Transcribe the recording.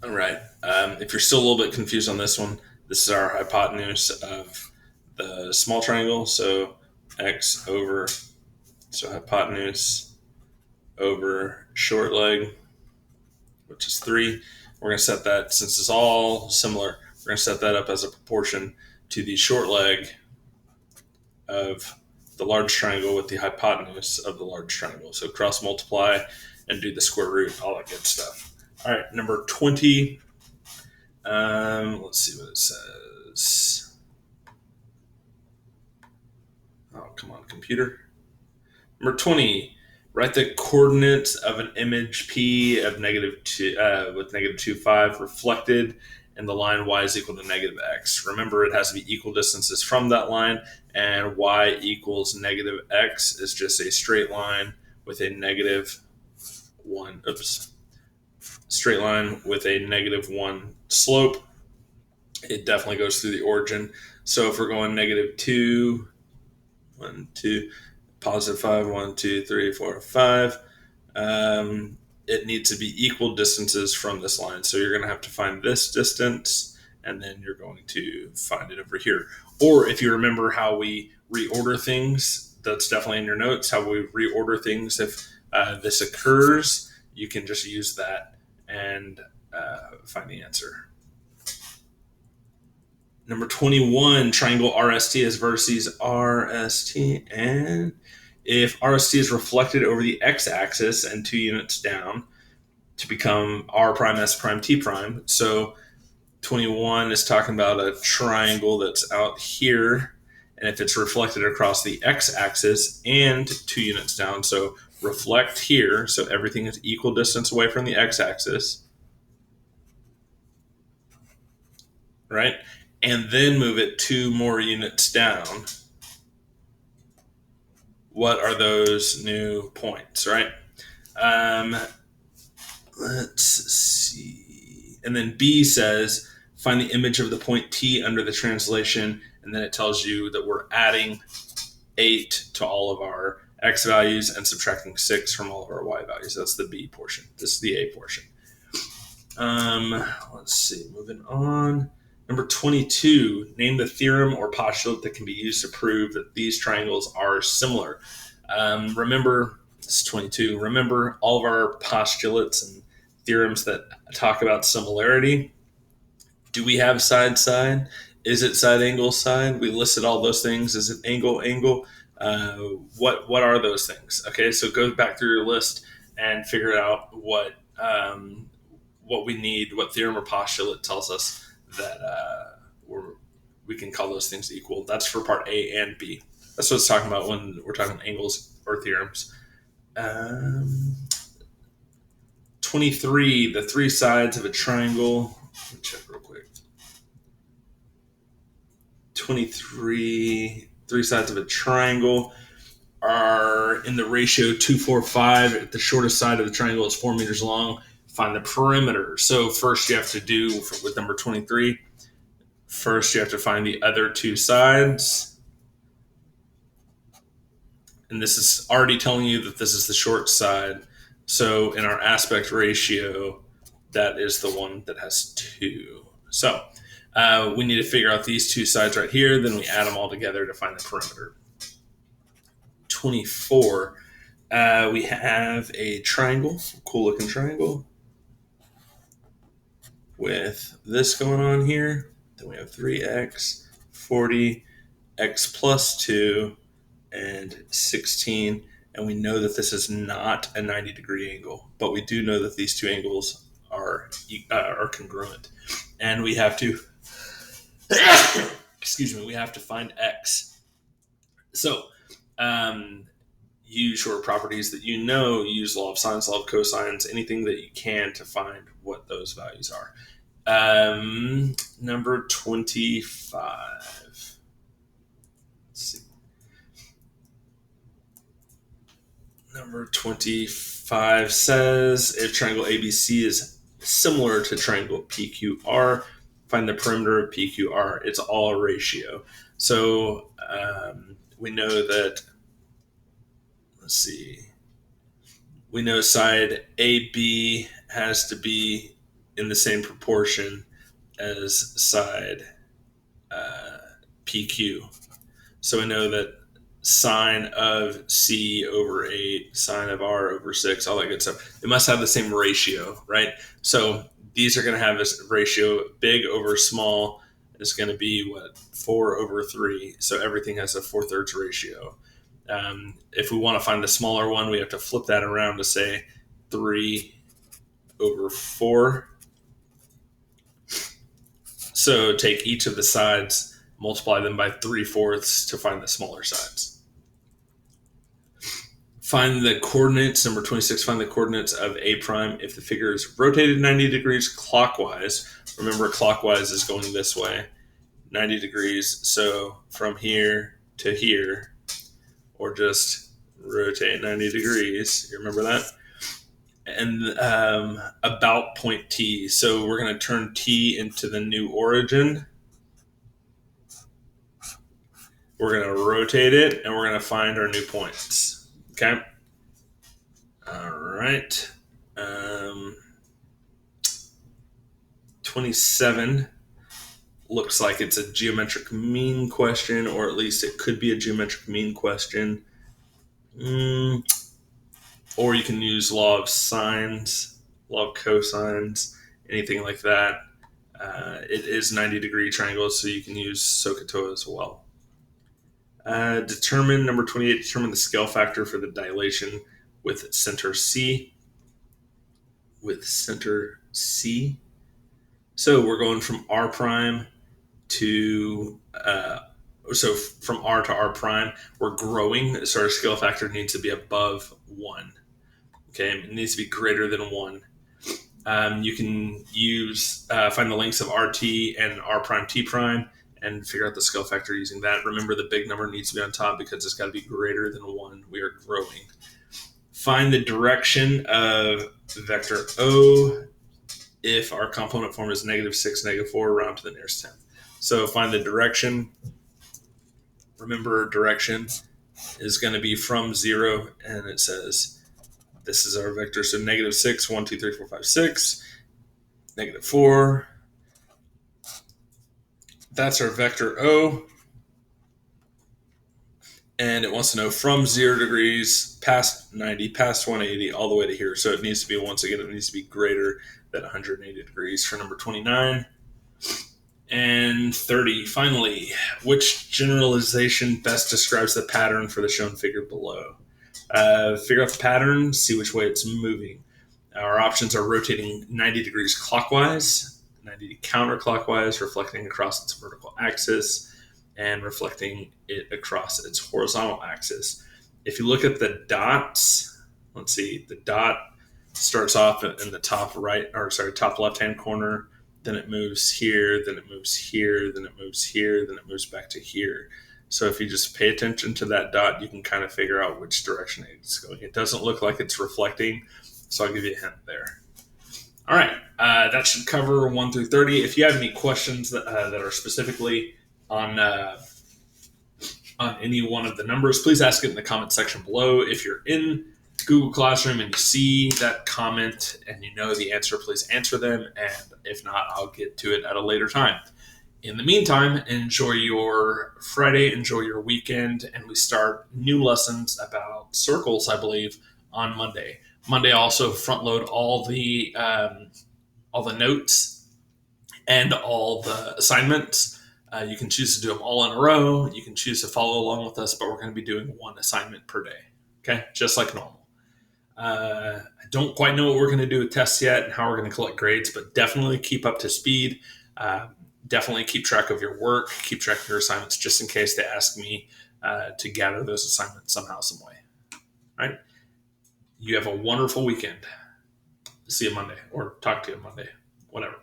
All right. If you're still a little bit confused on this one, this is our hypotenuse of the small triangle. So x over, so hypotenuse over short leg, which is 3. We're going to set that, since it's all similar, we're going to set that up as a proportion to the short leg of the large triangle with the hypotenuse of the large triangle. So cross multiply and do the square root, all that good stuff. All right, number 20. Let's see what it says. Oh, come on, computer. Number 20. Write the coordinates of an image P of -2 with -2, 5 reflected in the line y is equal to -x. Remember, it has to be equal distances from that line, and y equals -x is just a straight line with a -1. Straight line with a -1 slope. It definitely goes through the origin. So if we're going -2, 1, 2, +5, 1, 2, 3, 4, 5. It needs to be equal distances from this line. So you're going to have to find this distance, and then you're going to find it over here. Or if you remember how we reorder things, that's definitely in your notes, how we reorder things. If this occurs, you can just use that and find the answer. Number 21, triangle RST has vertices RST, and if RST is reflected over the x-axis and 2 units down to become R prime, S prime, T prime. So 21 is talking about a triangle that's out here, and if it's reflected across the x-axis and 2 units down, so reflect here, so everything is equal distance away from the x-axis, right? And then move it 2 more units down. What are those new points, right? Let's see. And then B says, find the image of the point T under the translation, and then it tells you that we're adding 8 to all of our x values and subtracting 6 from all of our y values. That's the B portion. This is the A portion. Let's see. Moving on. Number 22, name the theorem or postulate that can be used to prove that these triangles are similar. Remember, this is 22. Remember all of our postulates and theorems that talk about similarity. Do we have side, side? Is it side, angle, side? We listed all those things. Is it angle, angle? What are those things? Okay, so go back through your list and figure out what we need, what theorem or postulate tells us that we can call those things equal. That's for part A and B. That's what it's talking about when we're talking angles or theorems. 23, the 3 sides of a triangle. Let me check real quick. 23, 3 sides of a triangle are in the ratio 2:4:5. If the shortest side of the triangle is 4 meters long, find the perimeter. So first you have to do, with number 23, first you have to find the other 2 sides. And this is already telling you that this is the short side. So in our aspect ratio, that is the one that has 2. So we need to figure out these 2 sides right here. Then we add them all together to find the perimeter. 24, we have a triangle, cool looking triangle with this going on here. Then we have 3x, 40, x plus 2, and 16. And we know that this is not a 90-degree angle, but we do know that these 2 angles are congruent. And we have to, we have to find x. So, use short properties that you know, use law of sines, law of cosines, anything that you can to find what those values are. Number 25. Let's see. Number 25 says if triangle ABC is similar to triangle PQR, find the perimeter of PQR. It's all a ratio. So we know that, let's see, we know side AB has to be in the same proportion as side PQ. So we know that sine of C over 8, sine of R over 6, all that good stuff. They must have the same ratio, right? So these are going to have this ratio. Big over small is going to be, 4 over 3. So everything has a 4/3 ratio. If we want to find the smaller one, we have to flip that around to say 3 over 4. So take each of the sides, multiply them by 3/4 to find the smaller sides. Find the coordinates, number 26, find the coordinates of A prime if the figure is rotated 90 degrees clockwise. Remember, clockwise is going this way, 90 degrees. So from here to here, or just rotate 90 degrees. You remember that? And about point T. So we're going to turn T into the new origin. We're going to rotate it, and we're going to find our new points. Okay. All right. 27 looks like it's a geometric mean question, or at least it could be a geometric mean question. Or you can use law of sines, law of cosines, anything like that. It is 90-degree triangles, so you can use SOHCAHTOA as well. Determine, number 28, determine the scale factor for the dilation with center C. So we're going from R prime to, from R to R prime, we're growing. So our scale factor needs to be above 1. Okay, it needs to be greater than 1. You can use, find the lengths of RT and R prime T prime and figure out the scale factor using that. Remember, the big number needs to be on top because it's got to be greater than 1. We are growing. Find the direction of vector O if our component form is -6, -4, round to the nearest tenth. So find the direction. Remember, direction is going to be from 0, and it says this is our vector. So -6, 1, 2, 3, 4, 5, 6, -4. That's our vector O. And it wants to know from 0 degrees, past 90, past 180, all the way to here. So it needs to be, once again, it needs to be greater than 180 degrees for number 29. And 30, finally, which generalization best describes the pattern for the shown figure below? Figure out the pattern, see which way it's moving. Our options are rotating 90 degrees clockwise, 90 counterclockwise, reflecting across its vertical axis, and reflecting it across its horizontal axis. If you look at the dots, let's see, the dot starts off in the top top left-hand corner, then it moves here, then it moves here, then it moves here, then it moves back to here. So if you just pay attention to that dot, you can kind of figure out which direction it's going. It doesn't look like it's reflecting, so I'll give you a hint there. All right, that should cover 1 through 30. If you have any questions that are specifically on any one of the numbers, please ask it in the comment section below. If you're in Google Classroom and you see that comment and you know the answer, please answer them. And if not, I'll get to it at a later time. In the meantime, enjoy your Friday, enjoy your weekend, and we start new lessons about circles, I believe, on Monday. Monday, also front load all the notes and all the assignments. You can choose to do them all in a row. You can choose to follow along with us, but we're going to be doing one assignment per day. Okay, just like normal. I don't quite know what we're going to do with tests yet and how we're going to collect grades, but definitely keep up to speed. Definitely keep track of your work, keep track of your assignments, just in case they ask me to gather those assignments somehow, some way. All right? You have a wonderful weekend. See you Monday, or talk to you Monday, whatever.